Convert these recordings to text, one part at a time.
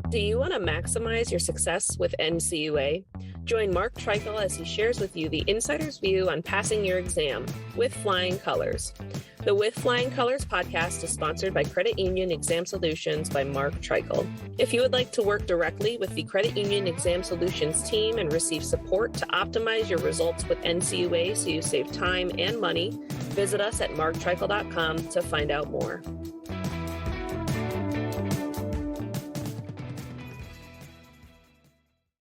Do you want to maximize your success with NCUA? Join Mark Treichel as he shares with you the insider's view on passing your exam with flying colors. The With Flying Colors podcast is sponsored by Credit Union Exam Solutions by Mark Treichel. If you would like to work directly with the Credit Union Exam Solutions team and receive support to optimize your results with NCUA so you save time and money, visit us at marktreichel.com to find out more.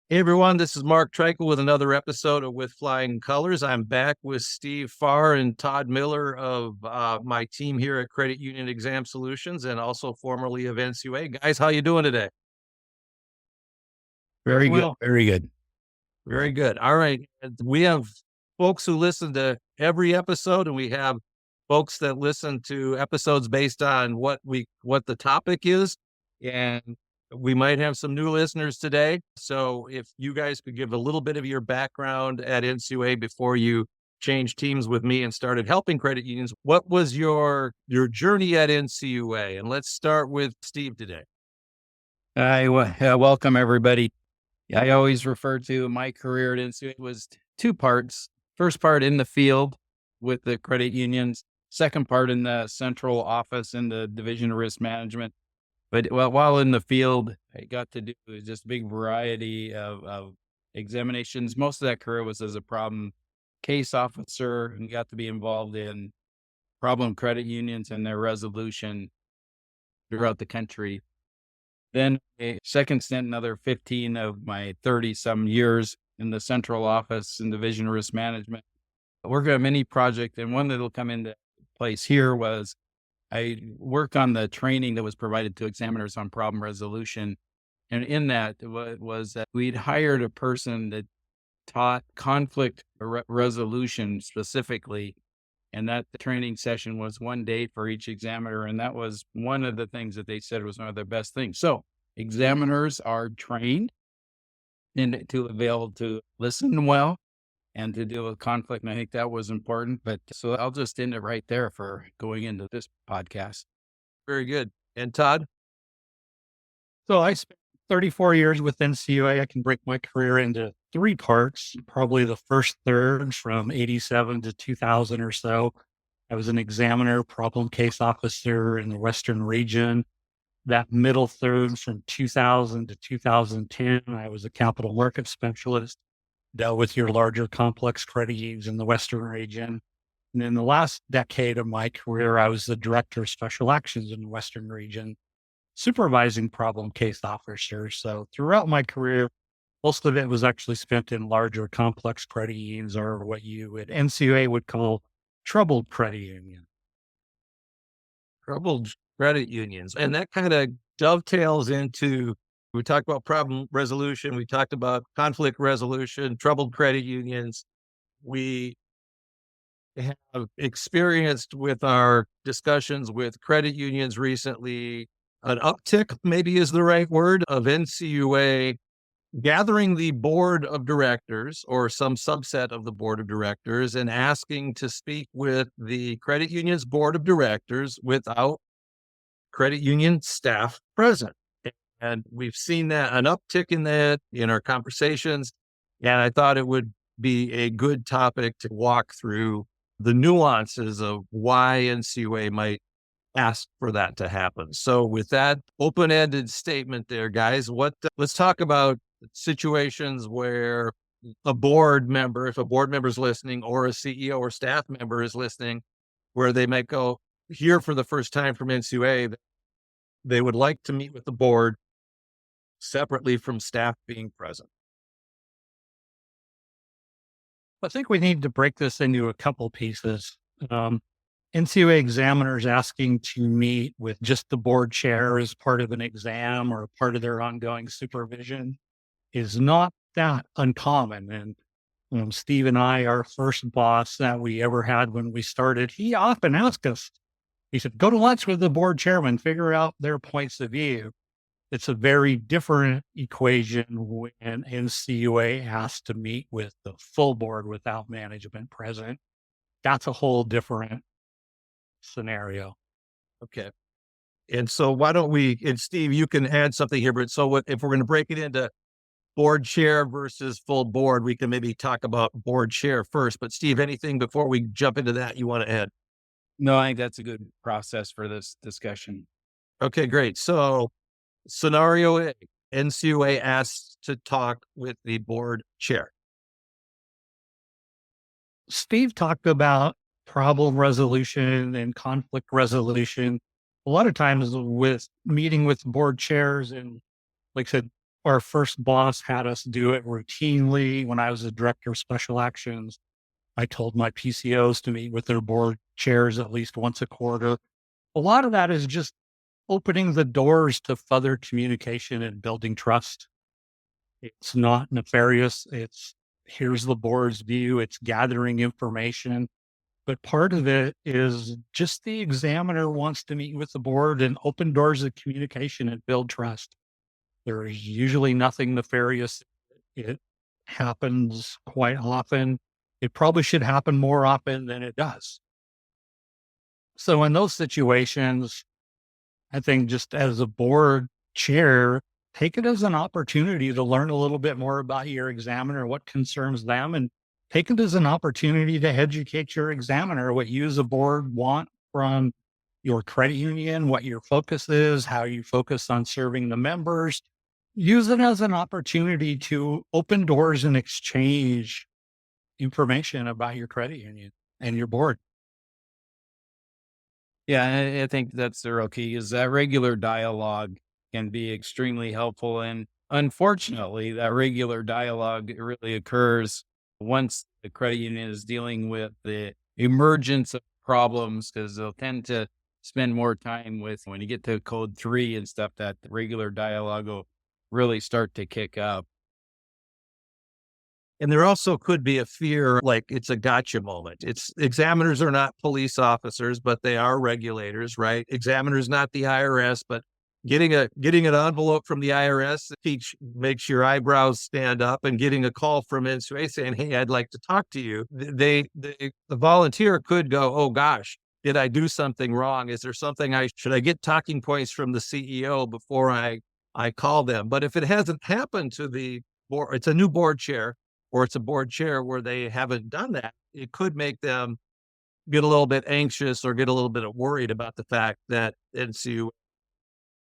Hey everyone, this is Mark Treichel with another episode of With Flying Colors. I'm back with Steve Farrar and Todd Miller of my team here at Credit Union Exam Solutions and also formerly of NCUA. Guys, how you doing today? Very good. Very good. Very good. All right. We have folks who listen to every episode, and we have folks that listen to episodes based on what the topic is. And we might have some new listeners today. So if you guys could give a little bit of your background at NCUA before you changed teams with me and started helping credit unions, what was your journey at NCUA? And let's start with Steve today. Welcome everybody. I always refer to my career at NCUA was two parts. First part in the field with the credit unions. Second part in the central office in the Division of Risk Management. But while in the field, I got to do just a big variety of examinations. Most of that career was as a problem case officer and got to be involved in problem credit unions and their resolution throughout the country. Then a second stint, another 15 of my 30-some years in the central office in Division of Risk Management. I worked on a mini project, and one that'll come into place here was I worked on the training that was provided to examiners on problem resolution. And in that was that we'd hired a person that taught conflict resolution specifically. And that training session was one day for each examiner. And that was one of the things that they said was one of their best things. So examiners are trained to be able to listen well and to deal with conflict. And I think that was important. But so I'll just end it right there for going into this podcast. Very good. And Todd? So I spent 34 years with NCUA. I can break my career into three parts. Probably the first third from 87 to 2000 or so. I was an examiner, problem case officer in the Western region. That middle third from 2000 to 2010, I was a capital market specialist. Dealt with your larger complex credit unions in the Western region. And in the last decade of my career, I was the director of special actions in the Western region, supervising problem case officers. So throughout my career, most of it was actually spent in larger complex credit unions, or what you at NCUA would call troubled credit unions. Troubled credit unions. And that kind of dovetails into, we talked about problem resolution. We talked about conflict resolution, troubled credit unions. We have experienced with our discussions with credit unions recently, an uptick, maybe is the right word, of NCUA gathering the board of directors or some subset of the board of directors and asking to speak with the credit union's board of directors without credit union staff present. And we've seen that, an uptick in that in our conversations. And I thought it would be a good topic to walk through the nuances of why NCUA might ask for that to happen. So with that open-ended statement there, guys, let's talk about situations where a board member, if a board member is listening, or a CEO or staff member is listening, where they might go hear for the first time from NCUA, they would like to meet with the board separately from staff being present. I think we need to break this into a couple pieces. NCUA examiners asking to meet with just the board chair as part of an exam or part of their ongoing supervision is not that uncommon. And Steve and I, our first boss that we ever had when we started, he often asked us, he said, go to lunch with the board chairman, figure out their points of view. It's a very different equation when NCUA has to meet with the full board without management present. That's a whole different scenario. Okay. And so why don't we, and Steve, you can add something here, but so if we're going to break it into board chair versus full board, we can maybe talk about board chair first. But Steve, anything before we jump into that you want to add? No, I think that's a good process for this discussion. Okay, great. So scenario A, NCUA asks to talk with the board chair. Steve talked about problem resolution and conflict resolution. A lot of times with meeting with board chairs, and like I said, our first boss had us do it routinely. When I was the director of special actions, I told my PCOs to meet with their board chairs at least once a quarter. A lot of that is just opening the doors to further communication and building trust. It's not nefarious. It's here's the board's view. It's gathering information. But part of it is just the examiner wants to meet with the board and open doors of communication and build trust. There is usually nothing nefarious. It happens quite often. It probably should happen more often than it does. So in those situations, I think just as a board chair, take it as an opportunity to learn a little bit more about your examiner, what concerns them, and take it as an opportunity to educate your examiner what you as a board want from your credit union, what your focus is, how you focus on serving the members. Use it as an opportunity to open doors and exchange information about your credit union and your board. Yeah, I think that's the real key is that regular dialogue can be extremely helpful. And unfortunately, that regular dialogue really occurs once the credit union is dealing with the emergence of problems, because they'll tend to spend more time with when you get to code 3 and stuff, that the regular dialogue will really start to kick up. And there also could be a fear, like it's a gotcha moment. Examiners are not police officers, but they are regulators, right? Examiners not the IRS, but getting an envelope from the IRS makes your eyebrows stand up, and getting a call from NCUA saying, "Hey, I'd like to talk to you." The volunteer could go, "Oh gosh, did I do something wrong? Is there something should I get talking points from the CEO before I call them?" But if it hasn't happened to the board, it's a new board chair, or it's a board chair where they haven't done that, it could make them get a little bit anxious or get a little bit worried about the fact that NCU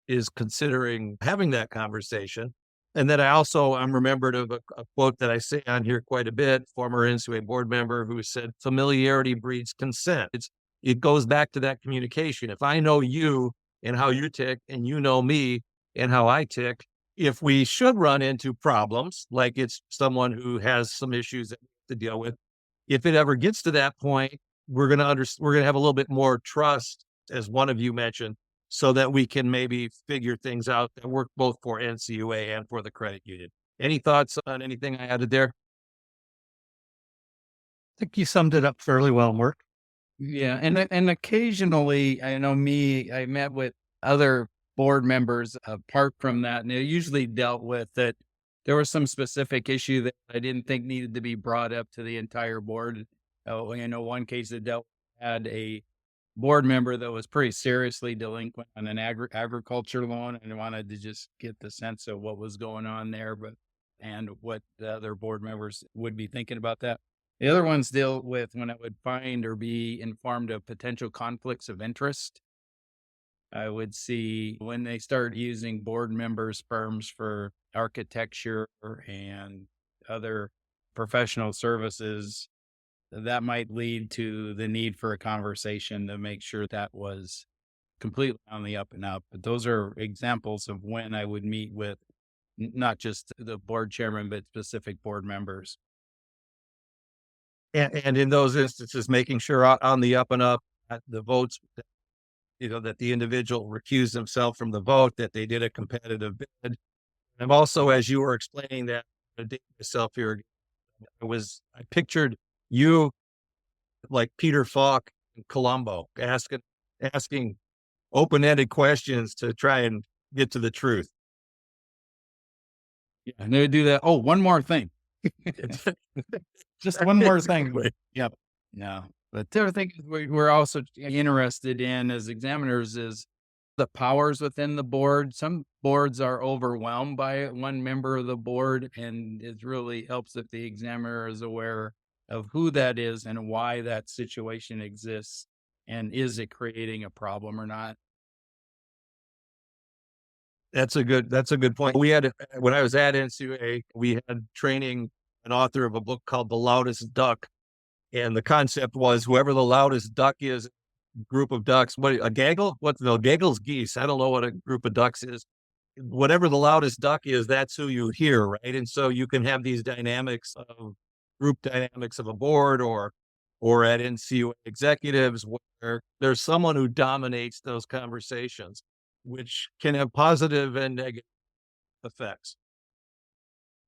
is considering having that conversation. And then I'm remembered of a quote that I say on here quite a bit, former NCUA board member who said, "Familiarity breeds consent." It goes back to that communication. If I know you and how you tick, and you know me and how I tick, if we should run into problems, like it's someone who has some issues that we have to deal with, if it ever gets to that point, we're going to have a little bit more trust, as one of you mentioned, so that we can maybe figure things out that work both for NCUA and for the credit union. Any thoughts on anything I added there? I think you summed it up fairly well, Mark. Yeah, and occasionally, I know I met with other board members apart from that, and they usually dealt with that there was some specific issue that I didn't think needed to be brought up to the entire board. I know one case that had a board member that was pretty seriously delinquent on an agriculture loan, and wanted to just get the sense of what was going on there, and what the other board members would be thinking about that. The other ones deal with when I would find or be informed of potential conflicts of interest. I would see when they start using board members' firms for architecture and other professional services, that might lead to the need for a conversation to make sure that was completely on the up and up. But those are examples of when I would meet with not just the board chairman, but specific board members. And in those instances, making sure on the up and up at the votes, that the individual recused himself from the vote, that they did a competitive bid. And also, as you were explaining that, I did myself here, I pictured you like Peter Falk in Columbo, asking open-ended questions to try and get to the truth. Yeah, and they would do that. Oh, one more thing. Just one more thing. Yep. Yeah. But the other thing we're also interested in as examiners is the powers within the board. Some boards are overwhelmed by one member of the board, and it really helps if the examiner is aware of who that is and why that situation exists, and is it creating a problem or not. That's a good point. We had, when I was at NCUA, we had training an author of a book called The Loudest Duck. And the concept was whoever the loudest duck is, group of ducks, a gaggle? Gaggle's geese. I don't know what a group of ducks is. Whatever the loudest duck is, that's who you hear, right? And so you can have these dynamics of group dynamics of a board or at NCUA executives where there's someone who dominates those conversations, which can have positive and negative effects.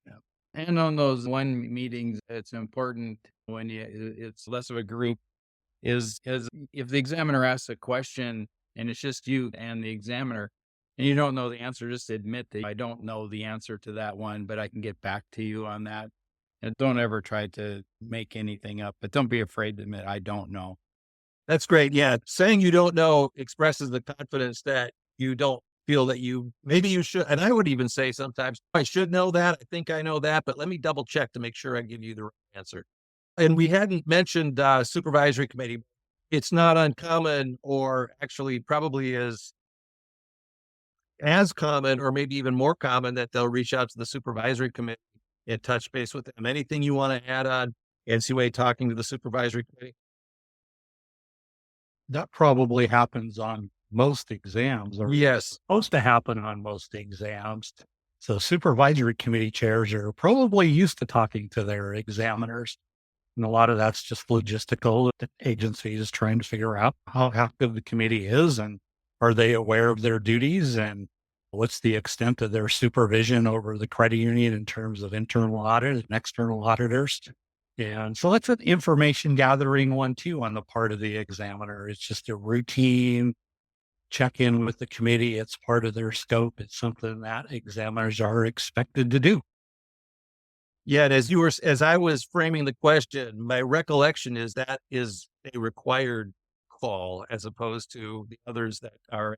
Yeah. And on those one meetings, it's important when it's less of a group is if the examiner asks a question and it's just you and the examiner and you don't know the answer, just admit that I don't know the answer to that one, but I can get back to you on that. And don't ever try to make anything up, but don't be afraid to admit I don't know. That's great. Yeah. Saying you don't know expresses the confidence that you don't feel that maybe you should. And I would even say sometimes I should know that. I think I know that, but let me double check to make sure I give you the right answer. And we hadn't mentioned supervisory committee. It's not uncommon, or actually probably is as common or maybe even more common, that they'll reach out to the supervisory committee and touch base with them. Anything you want to add on NCUA talking to the supervisory committee? That probably happens on most exams, or Yes. supposed to happen on most exams. So supervisory committee chairs are probably used to talking to their examiners. And a lot of that's just logistical. The agency is trying to figure out how active the committee is, and are they aware of their duties, and what's the extent of their supervision over the credit union in terms of internal audit and external auditors. And so that's an information gathering one too on the part of the examiner. It's just a routine check-in with the committee. It's part of their scope. It's something that examiners are expected to do. Yeah, and as I was framing the question, my recollection is that is a required call as opposed to the others that are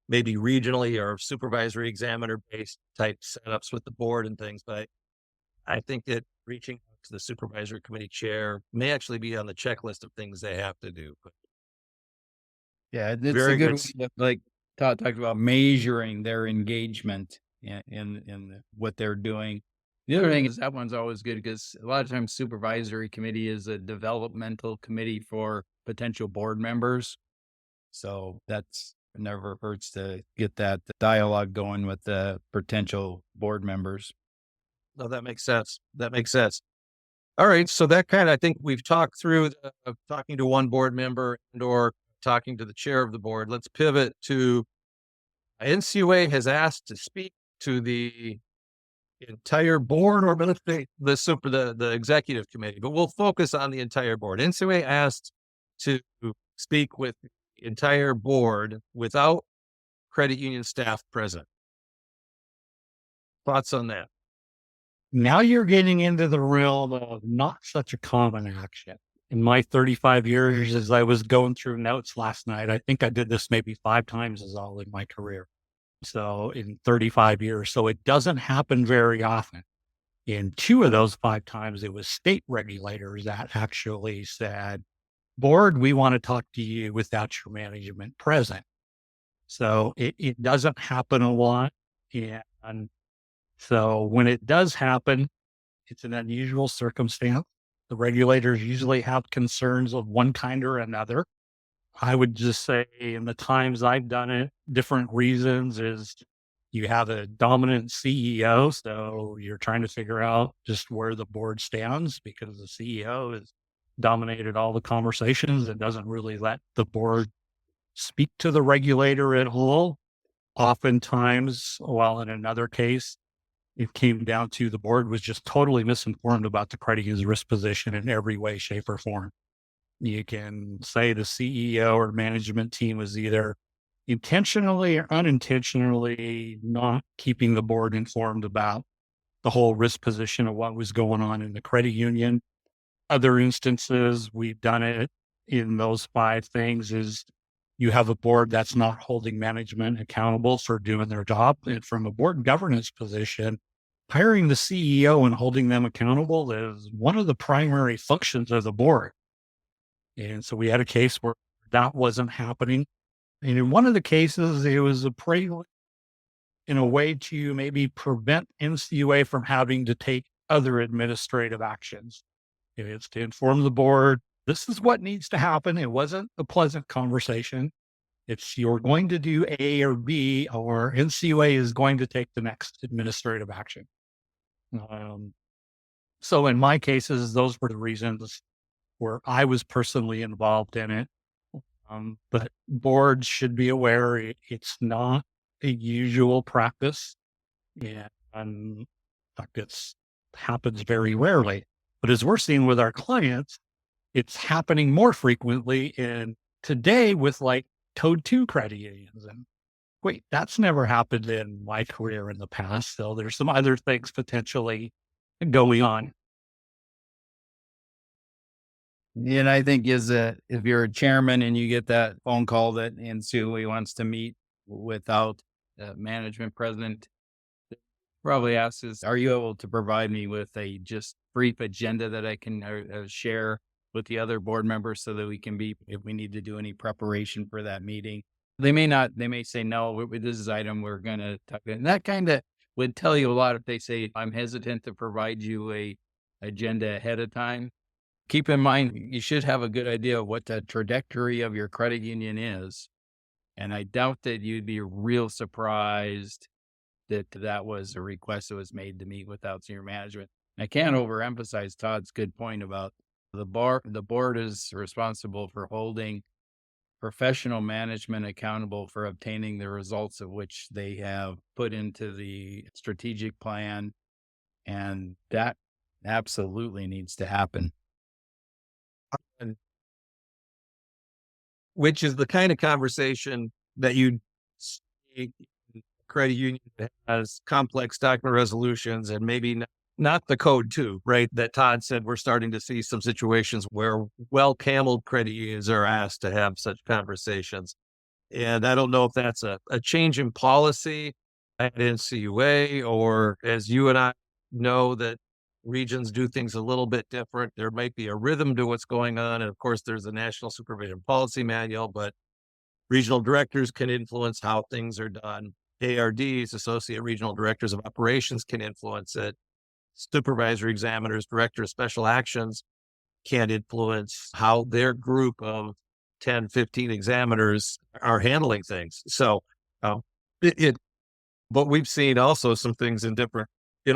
maybe regionally or supervisory examiner based type setups with the board and things. But I think that reaching out to the supervisory committee chair may actually be on the checklist of things they have to do. But Yeah, it's very a good good. way to, like Todd talked about, measuring their engagement in what they're doing. The other thing is that one's always good because a lot of times supervisory committee is a developmental committee for potential board members. So that's never hurts to get that dialogue going with the potential board members. No, that makes sense. That makes sense. All right. So that I think we've talked through talking to one board member and or talking to the chair of the board. Let's pivot to NCUA has asked to speak to the entire board, or let's say the executive committee, but we'll focus on the entire board. NCUA asked to speak with the entire board without credit union staff present. Thoughts on that? Now you're getting into the realm of not such a common action. In my 35 years, as I was going through notes last night, I think I did this maybe 5 times is all in my career. So in 35 years, so it doesn't happen very often. In 2 of those 5 times, it was state regulators that actually said, board, we want to talk to you without your management present. So it doesn't happen a lot. And so when it does happen, it's an unusual circumstance. The regulators usually have concerns of one kind or another. I would just say in the times I've done it, different reasons is you have a dominant CEO. So you're trying to figure out just where the board stands because the CEO has dominated all the conversations and doesn't really let the board speak to the regulator at all. Oftentimes, while in another case, it came down to the board was just totally misinformed about the credit union's risk position in every way, shape, or form. You can say the CEO or management team was either intentionally or unintentionally not keeping the board informed about the whole risk position of what was going on in the credit union. Other instances, we've done it in those 5 things is you have a board that's not holding management accountable for doing their job. And from a board governance position, hiring the CEO and holding them accountable is one of the primary functions of the board. And so we had a case where that wasn't happening. And in one of the cases, it was a prelude in a way to maybe prevent NCUA from having to take other administrative actions. It's to inform the board, this is what needs to happen. It wasn't a pleasant conversation. It's you're going to do A or B, or NCUA is going to take the next administrative action. So in my cases, those were the reasons where I was personally involved in it. But boards should be aware it's not a usual practice. And in fact, it's happens very rarely. But as we're seeing with our clients, it's happening more frequently. And today with like Code 2 credit unions. And wait, that's never happened in my career in the past. So there's some other things potentially going on. And I think is that if you're a chairman and you get that phone call that NCUA wants to meet without a management president, probably asks is, are you able to provide me with a just brief agenda that I can share with the other board members so that we can be, if we need to do any preparation for that meeting? They may say, no, this is item we're going to talk about. And that kind of would tell you a lot if they say, I'm hesitant to provide you a agenda ahead of time. Keep in mind, you should have a good idea of what the trajectory of your credit union is. And I doubt that you'd be real surprised that that was a request that was made to meet without senior management. I can't overemphasize Todd's good point about the board is responsible for holding professional management accountable for obtaining the results of which they have put into the strategic plan. And that absolutely needs to happen. Which is the kind of conversation that you see credit union that has complex document resolutions and maybe not the Code 2, right? That Todd said we're starting to see some situations where well-cameled credit unions are asked to have such conversations. And I don't know if that's a change in policy at NCUA, or as you and I know that regions do things a little bit different. There might be a rhythm to what's going on. And of course, there's a National Supervision Policy Manual, but regional directors can influence how things are done. ARDs, Associate Regional Directors of Operations, can influence it. Supervisory examiners, Director of Special Actions can influence how their group of 10, 15 examiners are handling things. So, but we've seen also some things in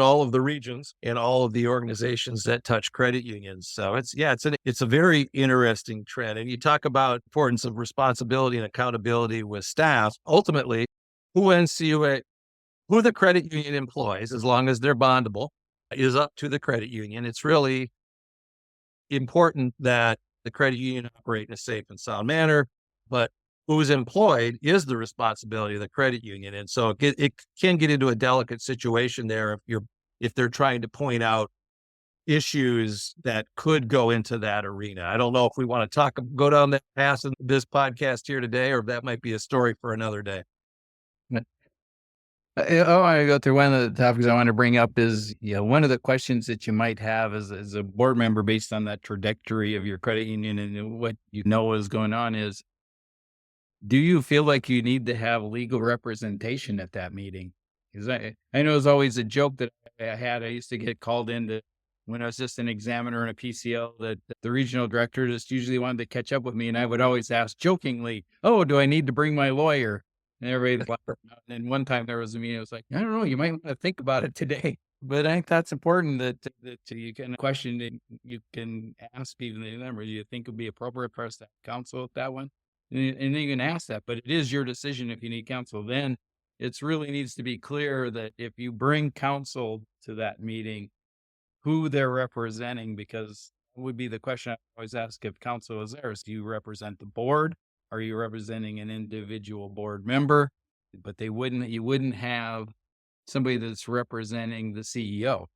all of the regions and all of the organizations that touch credit unions. So it's a very interesting trend. And you talk about importance of responsibility and accountability with staff. Ultimately, who the credit union employs, as long as they're bondable, is up to the credit union. It's really important that the credit union operate in a safe and sound manner, but who's employed is the responsibility of the credit union. And so it can get into a delicate situation there if they're trying to point out issues that could go into that arena. I don't know if we want to go down that path in this podcast here today, or if that might be a story for another day. I want to go through one of the topics I want to bring up is, one of the questions that you might have as a board member based on that trajectory of your credit union and what you know is going on is, do you feel like you need to have legal representation at that meeting? Because I know it's always a joke that I had. I used to get called in when I was just an examiner in a PCL, that the regional director just usually wanted to catch up with me. And I would always ask jokingly, oh, do I need to bring my lawyer? And everybody laughed. And then one time there was a meeting, I was like, I don't know, you might want to think about it today. But I think that's important that you can question and you can ask people, do you think it would be appropriate for us to have counsel at that one? And you can ask that, but it is your decision if you need counsel. Then it really needs to be clear that if you bring counsel to that meeting, who they're representing, because it would be the question I always ask if counsel is there. Do you represent the board? Are you representing an individual board member? But you wouldn't have somebody that's representing the CEO.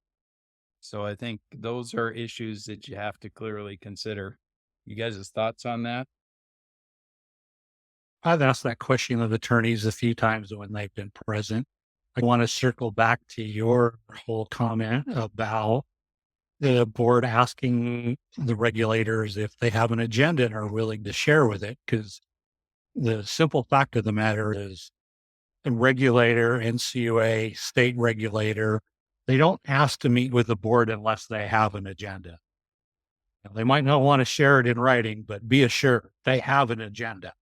So I think those are issues that you have to clearly consider. You guys' thoughts on that? I've asked that question of attorneys a few times when they've been present. I want to circle back to your whole comment about the board asking the regulators if they have an agenda and are willing to share with it. Because the simple fact of the matter is a regulator, NCUA, state regulator, they don't ask to meet with the board unless they have an agenda. Now, they might not want to share it in writing, but be assured they have an agenda.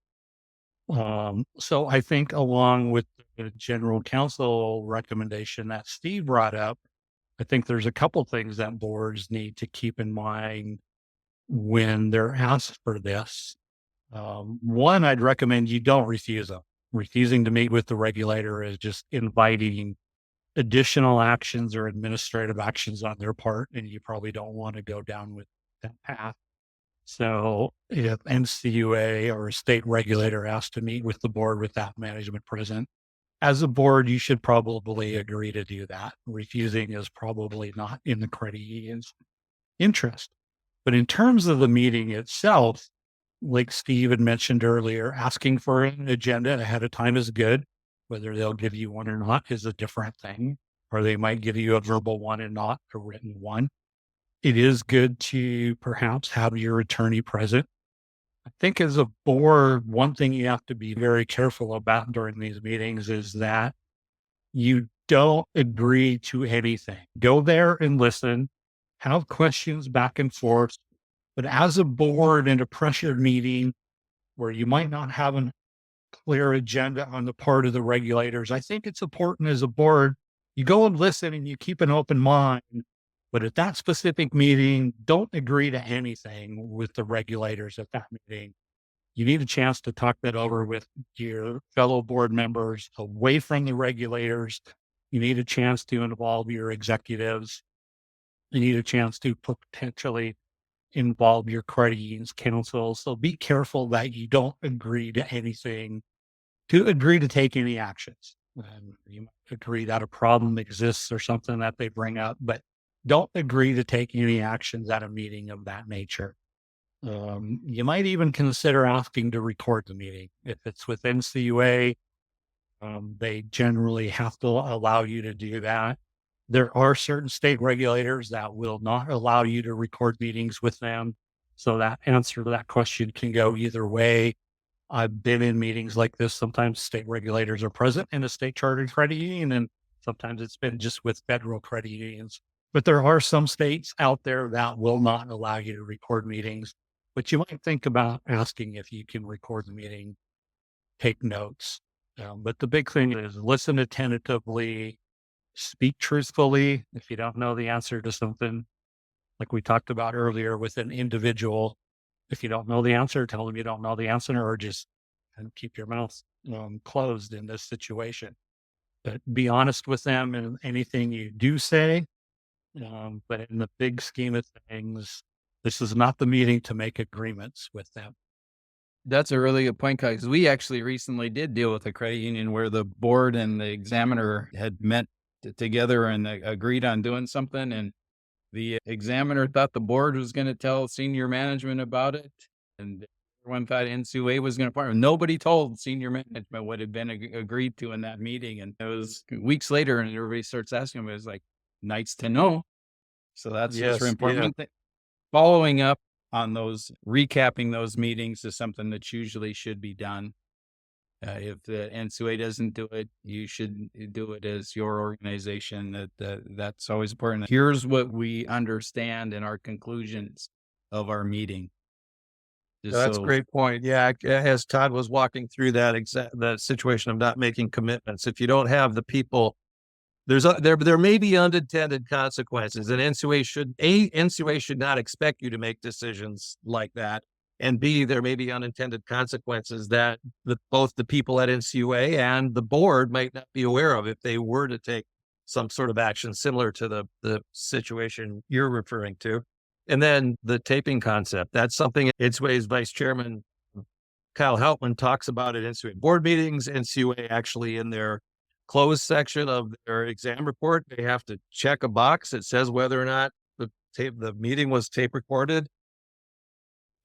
So I think along with the general counsel recommendation that Steve brought up, I think there's a couple things that boards need to keep in mind when they're asked for this. One, I'd recommend you don't refuse them. Refusing to meet with the regulator is just inviting additional actions or administrative actions on their part, and you probably don't want to go down with that path. So if NCUA or a state regulator asks to meet with the board with that management present, as a board, you should probably agree to do that. Refusing is probably not in the credit union's interest. But in terms of the meeting itself, like Steve had mentioned earlier, asking for an agenda ahead of time is good. Whether they'll give you one or not is a different thing, or they might give you a verbal one and not a written one. It is good to perhaps have your attorney present. I think as a board, one thing you have to be very careful about during these meetings is that you don't agree to anything. Go there and listen, have questions back and forth. But as a board in a pressured meeting where you might not have a clear agenda on the part of the regulators, I think it's important as a board, you go and listen and you keep an open mind. But at that specific meeting, don't agree to anything with the regulators at that meeting. You need a chance to talk that over with your fellow board members away from the regulators. You need a chance to involve your executives. You need a chance to potentially involve your credit union's counsel. So be careful that you don't agree to anything, to agree to take any actions. You might agree that a problem exists or something that they bring up, but don't agree to take any actions at a meeting of that nature. You might even consider asking to record the meeting. If it's with NCUA, they generally have to allow you to do that. There are certain state regulators that will not allow you to record meetings with them. So that answer to that question can go either way. I've been in meetings like this. Sometimes state regulators are present in a state chartered credit union, and sometimes it's been just with federal credit unions. But there are some states out there that will not allow you to record meetings, but you might think about asking if you can record the meeting, take notes. But the big thing is listen attentively, speak truthfully. If you don't know the answer to something, like we talked about earlier with an individual, if you don't know the answer, tell them you don't know the answer, or just keep your mouth closed in this situation. But be honest with them in anything you do say. But in the big scheme of things, this is not the meeting to make agreements with them. That's a really good point, because we actually recently did deal with a credit union where the board and the examiner had met together and agreed on doing something. And the examiner thought the board was going to tell senior management about it. And everyone thought NCUA was going to partner. Nobody told senior management what had been agreed to in that meeting. And it was weeks later, and everybody starts asking them, it was like, nice to know. So that's just really important. Yeah. Following up on those, recapping those meetings is something that usually should be done. If the NCUA doesn't do it, you should do it as your organization. That's always important. Here's what we understand in our conclusions of our meeting. That's a great point. Yeah, as Todd was walking through that situation of not making commitments, if you don't have the people, there may be unintended consequences, and NCUA should not expect you to make decisions like that. And B, there may be unintended consequences that both the people at NCUA and the board might not be aware of if they were to take some sort of action similar to the situation you're referring to. And then the taping concept, that's something NCUA's Vice Chairman Kyle Hauptman talks about at NCUA board meetings. NCUA actually, in their closed section of their exam report, they have to check a box that says whether or not the meeting was tape recorded.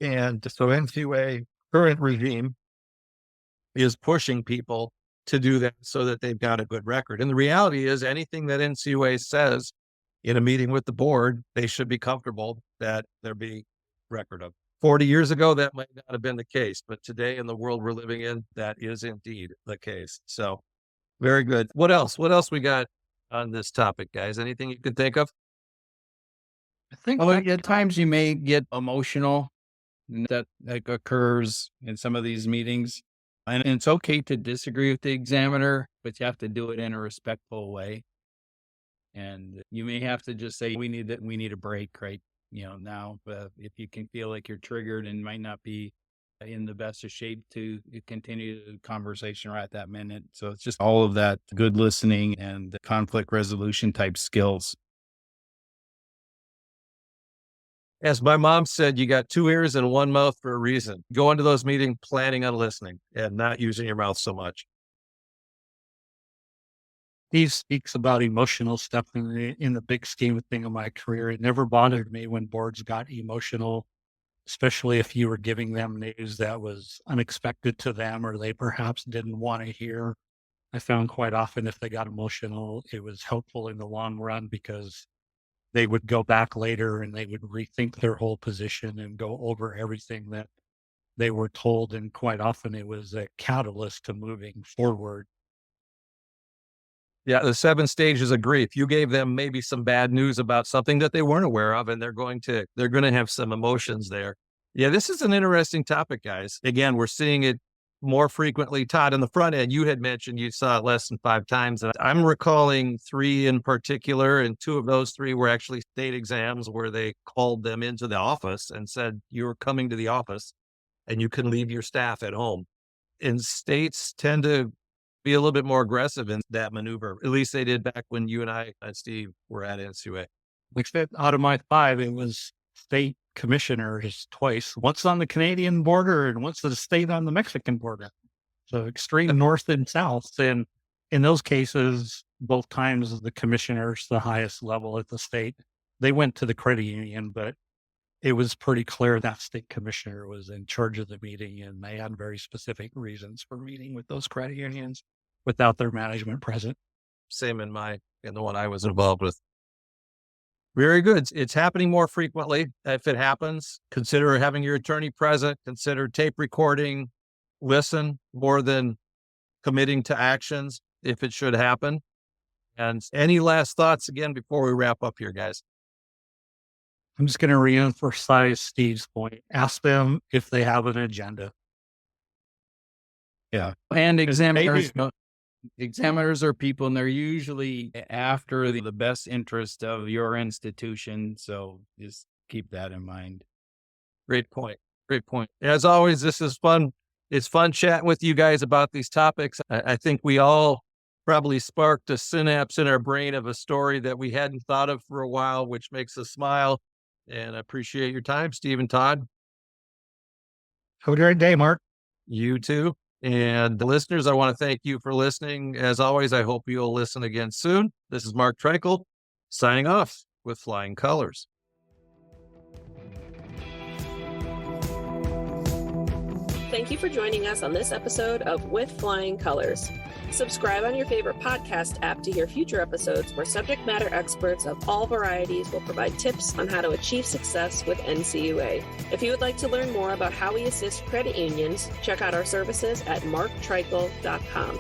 And so NCUA current regime is pushing people to do that so that they've got a good record. And the reality is anything that NCUA says in a meeting with the board, they should be comfortable that there be record of. 40 years ago, that might not have been the case, but today in the world we're living in, that is indeed the case. So very good. What else? What else we got on this topic, guys? Anything you can think of? I think At times you may get emotional. That occurs in some of these meetings. And it's okay to disagree with the examiner, but you have to do it in a respectful way. And you may have to just say, we need a break right now. But if you can feel like you're triggered and might not be in the best of shape to continue the conversation right at that minute. So it's just all of that good listening and conflict resolution type skills. As my mom said, you got 2 ears and 1 mouth for a reason. Go into those meetings planning on listening and not using your mouth so much. Steve speaks about emotional stuff in the big scheme of thing of my career. It never bothered me when boards got emotional, especially if you were giving them news that was unexpected to them or they perhaps didn't want to hear. I found quite often if they got emotional, it was helpful in the long run because they would go back later and they would rethink their whole position and go over everything that they were told. And quite often it was a catalyst to moving forward. Yeah, the 7 stages of grief. You gave them maybe some bad news about something that they weren't aware of, and they're going to have some emotions there. Yeah, this is an interesting topic, guys. Again, we're seeing it more frequently. Todd, on the front end, you had mentioned you saw it less than 5 times. And I'm recalling 3 in particular, and 2 of those 3 were actually state exams where they called them into the office and said, you're coming to the office and you can leave your staff at home. And states tend to be a little bit more aggressive in that maneuver. At least they did back when you and I and Steve were at NCUA. Like out of my 5, it was state commissioners twice, once on the Canadian border and once the state on the Mexican border. So extreme north and south. And in those cases, both times the commissioners, the highest level at the state, they went to the credit union, but it was pretty clear that state commissioner was in charge of the meeting and they had very specific reasons for meeting with those credit unions without their management present. Same in the one I was involved with. Very good. It's happening more frequently. If it happens, consider having your attorney present, consider tape recording, listen more than committing to actions if it should happen. And any last thoughts again before we wrap up here, guys? I'm just going to reemphasize Steve's point. Ask them if they have an agenda. Yeah. And examiners are people, and they're usually after the best interest of your institution. So just keep that in mind. Great point. Great point. As always, this is fun. It's fun chatting with you guys about these topics. I think we all probably sparked a synapse in our brain of a story that we hadn't thought of for a while, which makes us smile. And I appreciate your time, Steve and Todd. Have a great day, Mark. You too. And the listeners, I want to thank you for listening. As always, I hope you'll listen again soon. This is Mark Treichel signing off with Flying Colors. Thank you for joining us on this episode of With Flying Colors. Subscribe on your favorite podcast app to hear future episodes where subject matter experts of all varieties will provide tips on how to achieve success with NCUA. If you would like to learn more about how we assist credit unions, check out our services at marktreichel.com.